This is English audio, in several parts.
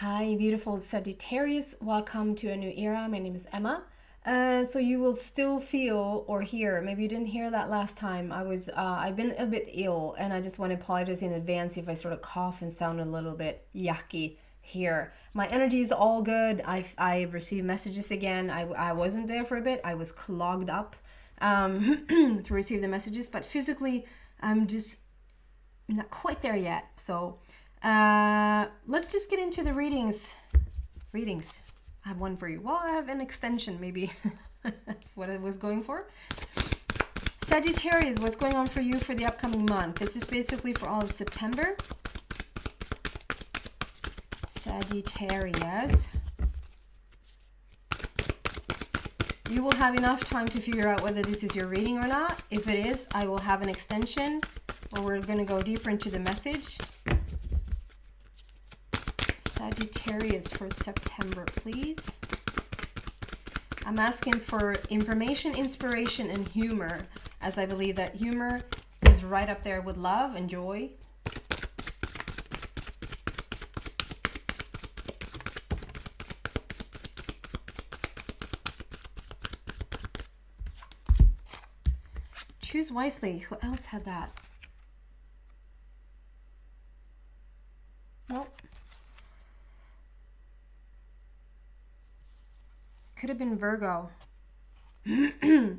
Hi, beautiful Sagittarius. Welcome to a new era. My name is Emma. So you will still feel or hear, maybe you didn't hear that last time. I've been a bit ill, and I just want to apologize in advance if I sort of cough and sound a little bit yucky here. My energy is all good. I received messages again. I wasn't there for a bit. I was clogged up to receive the messages, but physically, I'm just not quite there yet. So let's just get into the readings. I have one for you. Well, I have an extension, maybe. That's what I was going for. Sagittarius, what's going on for you for the upcoming month? This is basically for all of September. Sagittarius. You will have enough time to figure out whether this is your reading or not. If it is, I will have an extension where we're going to go deeper into the message. Sagittarius for September, please. I'm asking for information, inspiration, and humor, as I believe that humor is right up there with love and joy. Choose wisely. Who else had that? Nope. Could have been Virgo. Could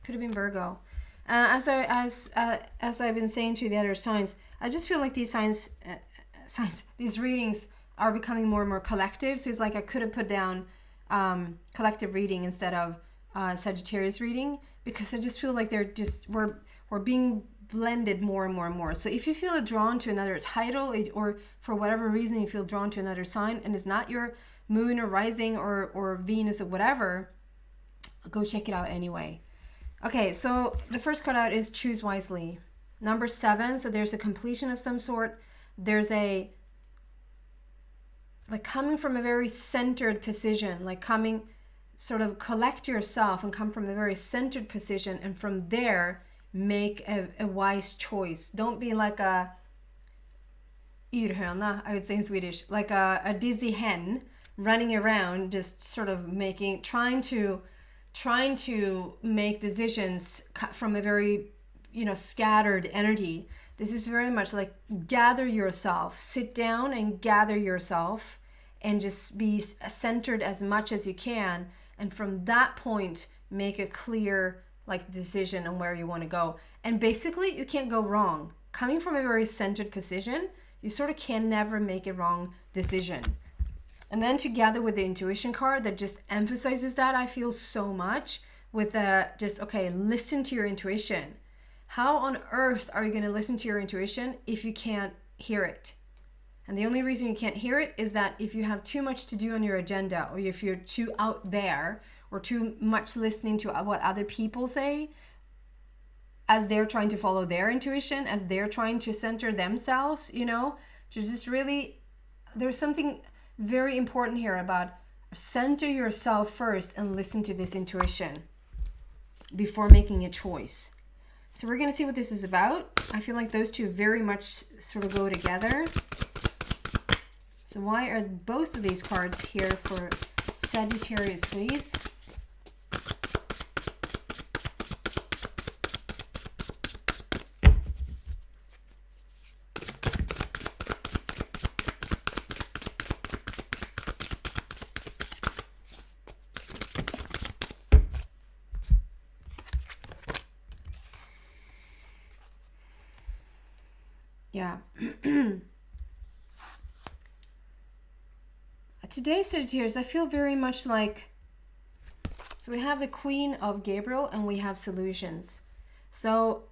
have been Virgo. As I've been saying to the other signs, I just feel like these these readings are becoming more and more collective. So it's like I could have put down collective reading instead of Sagittarius reading, because I just feel like we're being blended more and more and more. So if you feel drawn to another title, or for whatever reason you feel drawn to another sign and it's not your moon or rising or Venus or whatever, go check it out anyway. Okay, so the first card out is choose wisely. Number 7, so there's a completion of some sort. There's a, like, coming from a very centered position, like coming, sort of collect yourself and come from a very centered position, and from there make a wise choice. Don't be like a yrhöna, I would say in Swedish, like a dizzy hen running around, just sort of trying to make decisions from a very, scattered energy. This is very much like gather yourself, sit down and gather yourself, and just be centered as much as you can, and from that point make a clear decision on where you want to go. And basically you can't go wrong. Coming from a very centered position, you sort of can never make a wrong decision. And then together with the intuition card that just emphasizes that, I feel so much with listen to your intuition. How on earth are you going to listen to your intuition if you can't hear it? And the only reason you can't hear it is that if you have too much to do on your agenda, or if you're too out there, or too much listening to what other people say as they're trying to follow their intuition, as they're trying to center themselves, just really, there's something very important here about center yourself first and listen to this intuition before making a choice. So we're going to see what this is about. I feel like those two very much sort of go together. So why are both of these cards here for Sagittarius, please? Yeah. Today, Sagittarius, I feel very much like, so we have the Queen of Gabriel and we have solutions. So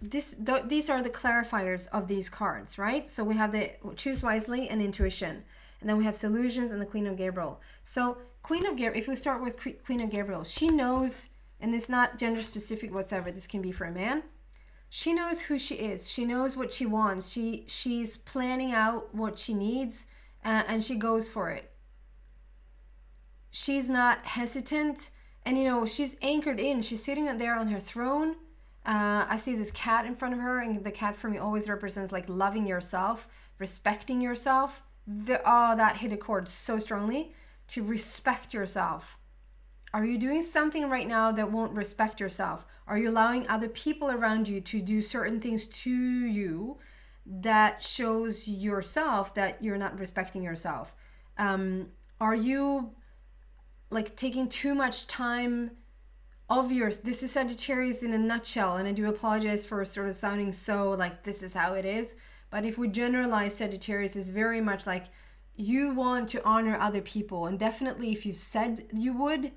these are the clarifiers of these cards, right? So we have the choose wisely and intuition, and then we have solutions and the Queen of Gabriel. So Queen of Gabriel, if we start with Queen of Gabriel, she knows, and it's not gender specific whatsoever, this can be for a man. She knows who she is. She knows what she wants. She's planning out what she needs, and she goes for it. She's not hesitant, and she's anchored in. She's sitting there on her throne, I see this cat in front of her, and the cat for me always represents like loving yourself, respecting yourself. That hit a chord so strongly. To respect yourself. Are you doing something right now that won't respect yourself? Are you allowing other people around you to do certain things to you that shows yourself that you're not respecting yourself? Are you like taking too much time of yours? This is Sagittarius in a nutshell, and I do apologize for sort of sounding so like this is how it is. But if we generalize, Sagittarius is very much like you want to honor other people, and definitely if you said you would,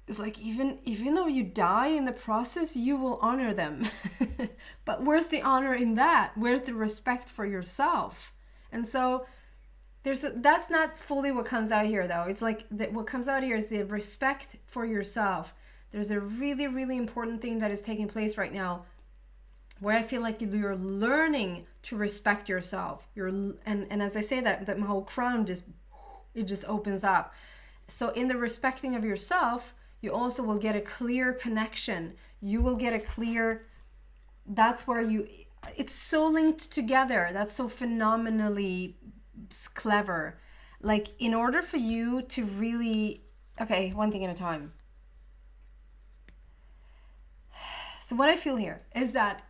it's like even though you die in the process, you will honor them. But where's the honor in that? Where's the respect for yourself? And so that's not fully what comes out here, though. It's like what comes out here is the respect for yourself. There's a really, really important thing that is taking place right now, where I feel like you're learning to respect yourself. And as I say that my whole crown just opens up. So in the respecting of yourself, you also will get a clear connection. You will get a clear, that's where it's so linked together. That's so phenomenally clever. Like in order for you to really, okay, one thing at a time. So what I feel here is that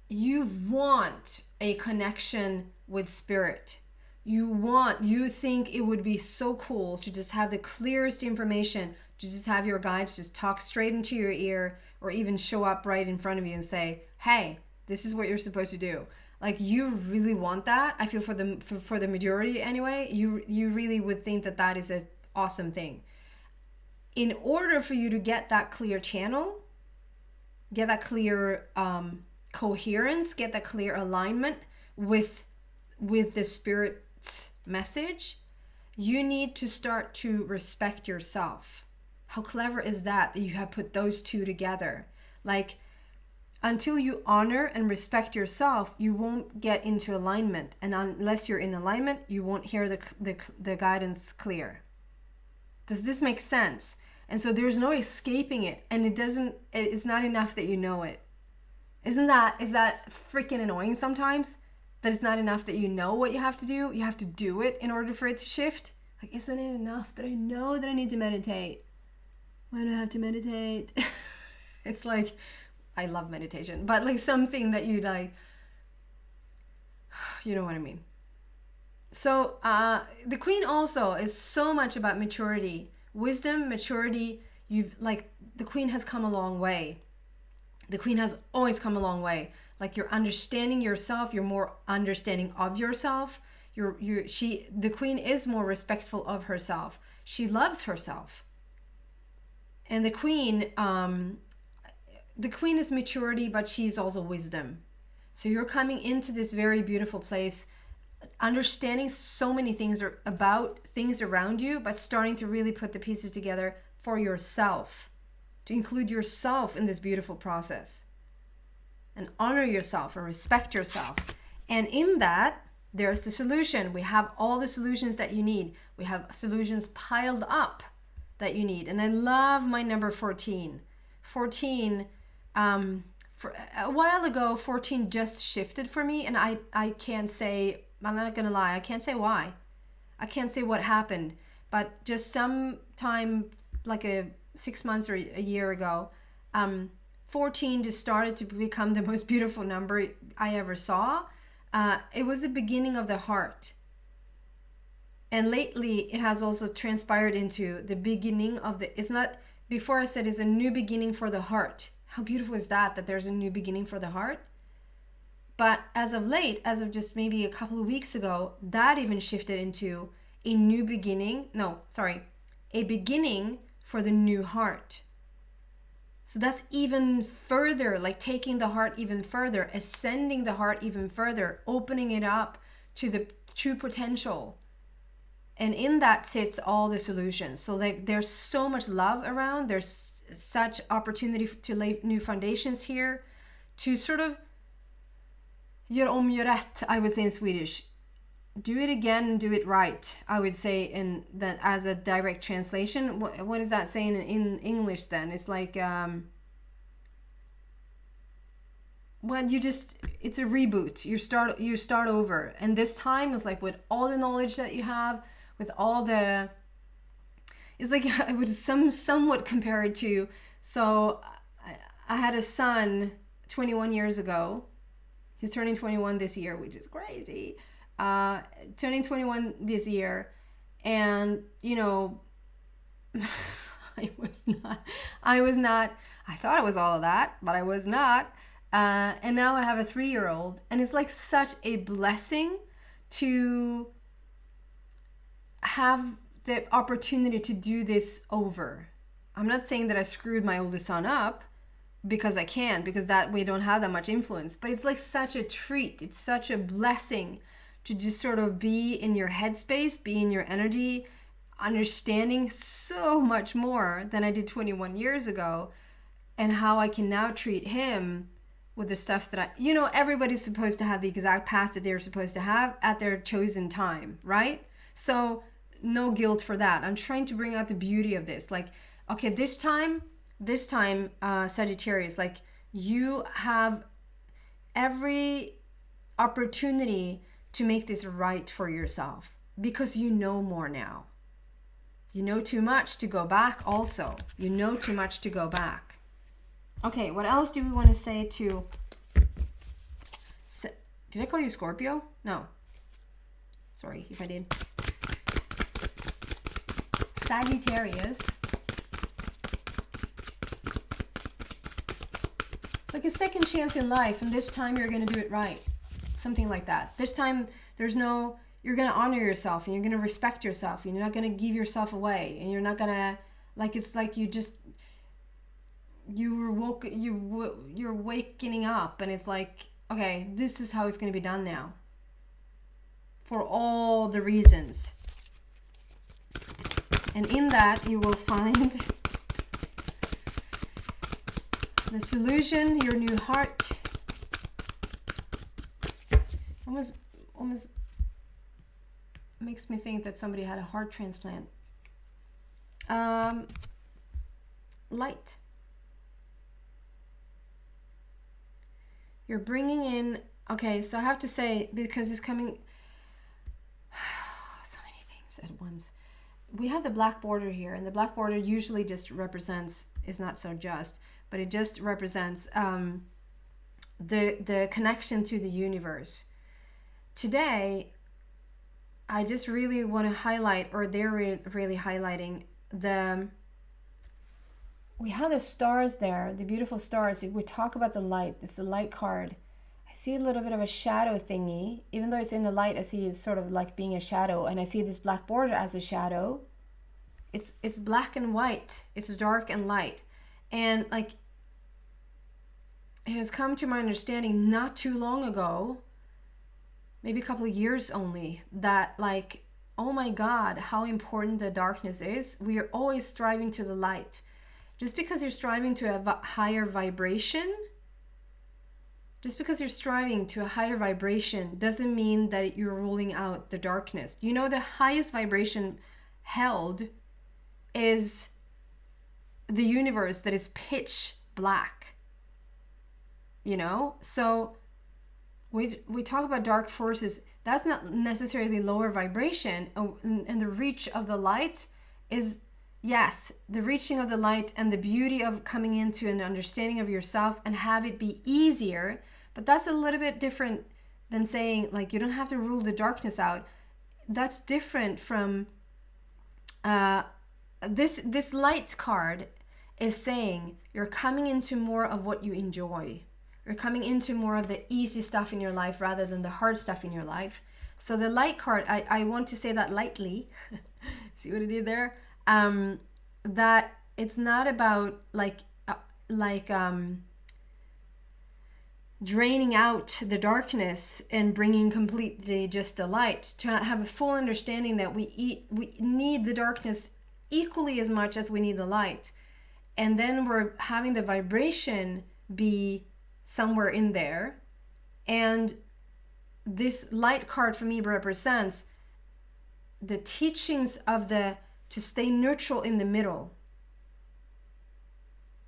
you want a connection with spirit. You think it would be so cool to just have the clearest information, to just have your guides just talk straight into your ear, or even show up right in front of you and say, hey, this is what you're supposed to do. Like you really want that. I feel for the majority anyway, you really would think that is an awesome thing. In order for you to get that clear channel, get that clear coherence, get that clear alignment with the spirit's message, you need to start to respect yourself. How clever is that you have put those two together? Like, until you honor and respect yourself, you won't get into alignment. And unless you're in alignment, you won't hear the guidance clear. Does this make sense? And so there's no escaping it. And it's not enough that you know it. Is that freaking annoying sometimes? That it's not enough that you know what you have to do. You have to do it in order for it to shift. Like, isn't it enough that I know that I need to meditate? Why do I have to meditate? It's like, I love meditation, but like something that you like, you know what I mean? So the Queen also is so much about maturity, wisdom, maturity. The Queen has come a long way. The Queen has always come a long way. Like you're understanding yourself, you're more understanding of yourself. The Queen is more respectful of herself. She loves herself. And the Queen is maturity, but she's also wisdom. So you're coming into this very beautiful place, understanding so many things about things around you, but starting to really put the pieces together for yourself, to include yourself in this beautiful process. And honor yourself and respect yourself. And in that, there's the solution. We have all the solutions that you need. We have solutions piled up that you need. And I love my number 14. 14, for a while ago, 14 just shifted for me. And I can't say, I'm not going to lie, I can't say why. I can't say what happened. But just sometime like 6 months or a year ago, 14 just started to become the most beautiful number I ever saw. It was the beginning of the heart. And lately, it has also transpired into the beginning of it's not, before I said it's a new beginning for the heart. How beautiful is that there's a new beginning for the heart? But as of late, as of just maybe a couple of weeks ago, that even shifted into a new beginning. A beginning for the new heart. So that's even further, like taking the heart even further, ascending the heart even further, opening it up to the true potential. And in that sits all the solutions. So like there's so much love around. There's such opportunity to lay new foundations here, to sort of gör om, gör rätt, I would say in Swedish. Do it again, do it right, I would say in that as a direct translation. What is that saying in English then? It's like well, it's a reboot. You start over. And this time is like with all the knowledge that you have, with all the, it's like I would somewhat compare it to, so I had a son 21 years ago. He's turning 21 this year, which is crazy. Turning 21 this year. And, you know, I thought I was all of that, but I was not. And now I have a 3-year-old, and it's like such a blessing to have the opportunity to do this over. I'm not saying that I screwed my oldest son up, because I can't, because that we don't have that much influence, but it's like such a treat. It's such a blessing to just sort of be in your headspace, be in your energy, understanding so much more than I did 21 years ago, and how I can now treat him with the stuff that everybody's supposed to have the exact path that they're supposed to have at their chosen time, right? So no guilt for that. I'm trying to bring out the beauty of this. Like, okay, this time, Sagittarius, like, you have every opportunity to make this right for yourself, because you know more now. You know too much to go back also. You know too much to go back. Okay, what else do we want to say to... Did I call you Scorpio? No. Sorry if I did. Sagittarius. It's like a second chance in life, and this time you're going to do it right. Something like that. This time you're going to honor yourself, and you're going to respect yourself, and you're not going to give yourself away, and you're not going to, like, it's like you're waking up, and it's like, okay, this is how it's going to be done now. For all the reasons. And in that you will find the solution, your new heart. Almost makes me think that somebody had a heart transplant. Light. You're bringing in, okay, so I have to say, because it's coming, so many things at once. We have the black border here, and the black border usually just represents, is not so just, but it just represents the connection to the universe. Today, I just really want to highlight, or they're really highlighting, we have the stars there, the beautiful stars. We talk about the light. It's the light card. I see a little bit of a shadow thingy. Even though it's in the light, I see it sort of like being a shadow. And I see this black border as a shadow. It's black and white. It's dark and light. And like, it has come to my understanding not too long ago, maybe a couple of years only, that like, oh my God, how important the darkness is. We are always striving to the light. Just because you're striving to a higher vibration, doesn't mean that you're ruling out the darkness. You know, the highest vibration held is the universe that is pitch black. You know? So we talk about dark forces. That's not necessarily lower vibration. And the reach of the light is... Yes, the reaching of the light and the beauty of coming into an understanding of yourself and have it be easier. But that's a little bit different than saying, like, you don't have to rule the darkness out. That's different from this light card is saying you're coming into more of what you enjoy. You're coming into more of the easy stuff in your life rather than the hard stuff in your life. So the light card, I want to say that lightly. See what I did there? That it's not about draining out the darkness and bringing completely just the light. To have a full understanding that we need the darkness equally as much as we need the light, and then we're having the vibration be somewhere in there. And this light card for me represents the teachings of to stay neutral in the middle.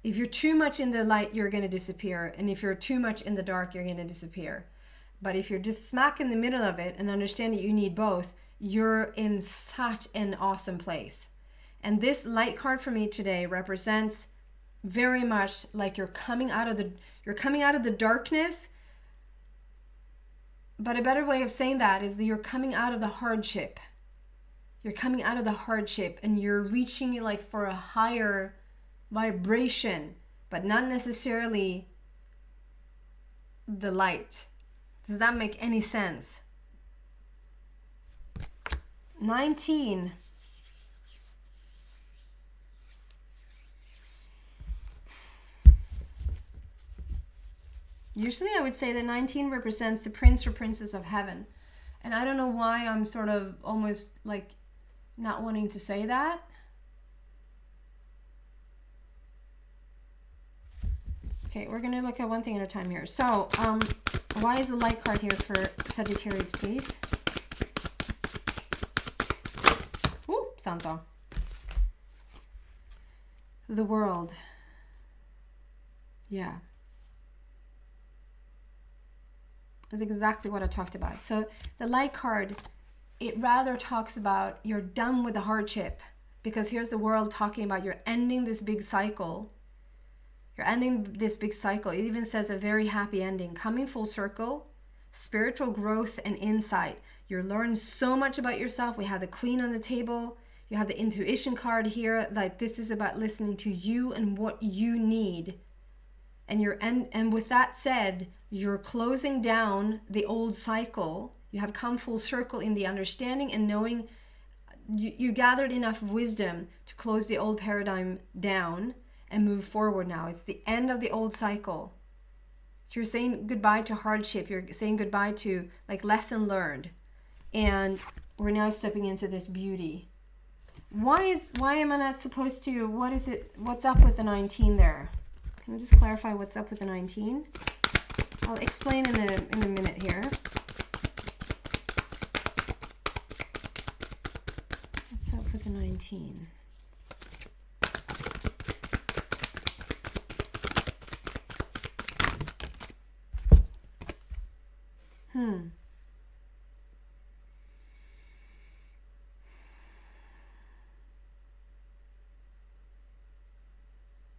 If you're too much in the light, you're going to disappear. And if you're too much in the dark, you're going to disappear. But if you're just smack in the middle of it and understand that you need both, you're in such an awesome place. And this light card for me today represents very much like you're coming out of the darkness. But a better way of saying that is that you're coming out of the hardship. You're coming out of the hardship and you're reaching like for a higher vibration, but not necessarily the light. Does that make any sense? 19. Usually I would say that 19 represents the prince or princess of heaven. And I don't know why I'm sort of almost like not wanting to say that. Okay, we're going to look at one thing at a time here. So, why is the light card here for Sagittarius, please? Ooh, sounds on. The world. Yeah. That's exactly what I talked about. So the light card, it rather talks about you're done with the hardship, because here's the world talking about you're ending this big cycle. You're ending this big cycle. It even says a very happy ending, coming full circle, spiritual growth and insight. You're learning so much about yourself. We have the Queen on the table. You have the intuition card here. Like this is about listening to you and what you need. And with that said, you're closing down the old cycle. You have come full circle in the understanding and knowing. You gathered enough wisdom to close the old paradigm down and move forward now. It's the end of the old cycle. So you're saying goodbye to hardship. You're saying goodbye to like lesson learned. And we're now stepping into this beauty. Why am I not supposed to, what's up with the 19 there? Can we just clarify what's up with the 19? I'll explain in a minute here. What's up with the 19?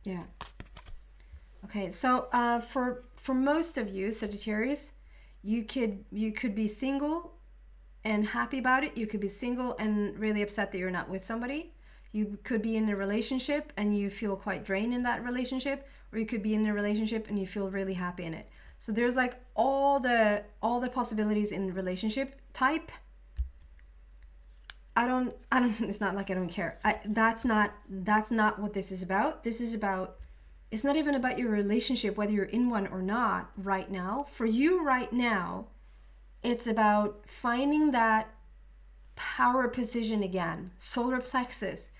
Yeah. Okay, so for most of you, Sagittarius, you could be single and happy about it. You could be single and really upset that you're not with somebody. You could be in a relationship and you feel quite drained in that relationship, or you could be in a relationship and you feel really happy in it. So there's like all the possibilities in the relationship type. I don't it's not like I don't care. That's not what this is about. This is about, it's not even about your relationship, whether you're in one or not right now. For you right now, it's about finding that power position again, solar plexus,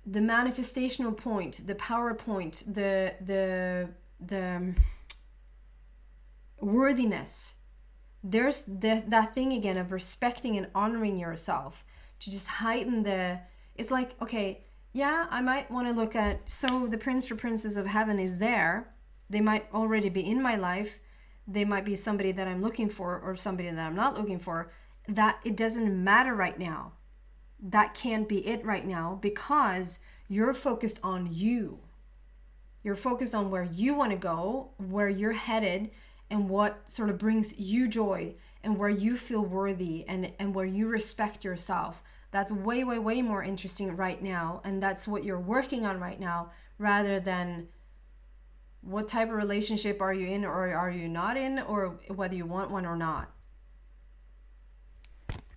the manifestational point, the power point, the worthiness. There's that thing again of respecting and honoring yourself, to just heighten it's like, okay, yeah, I might want to look at, so the prince or princess of heaven is there. They might already be in my life. They might be somebody that I'm looking for or somebody that I'm not looking for. That it doesn't matter right now. That can't be it right now, because you're focused on you. You're focused on where you want to go, where you're headed, and what sort of brings you joy, and where you feel worthy, and where you respect yourself. That's way, way, way more interesting right now. And that's what you're working on right now, rather than what type of relationship are you in or are you not in, or whether you want one or not.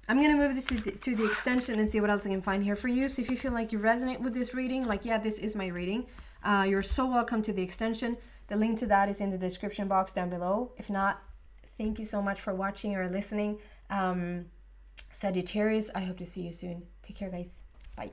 I'm going to move this to the extension and see what else I can find here for you. So if you feel like you resonate with this reading, like, yeah, this is my reading, you're so welcome to the extension. The link to that is in the description box down below. If not, thank you so much for watching or listening. Sagittarius, I hope to see you soon. Take care, guys. Bye.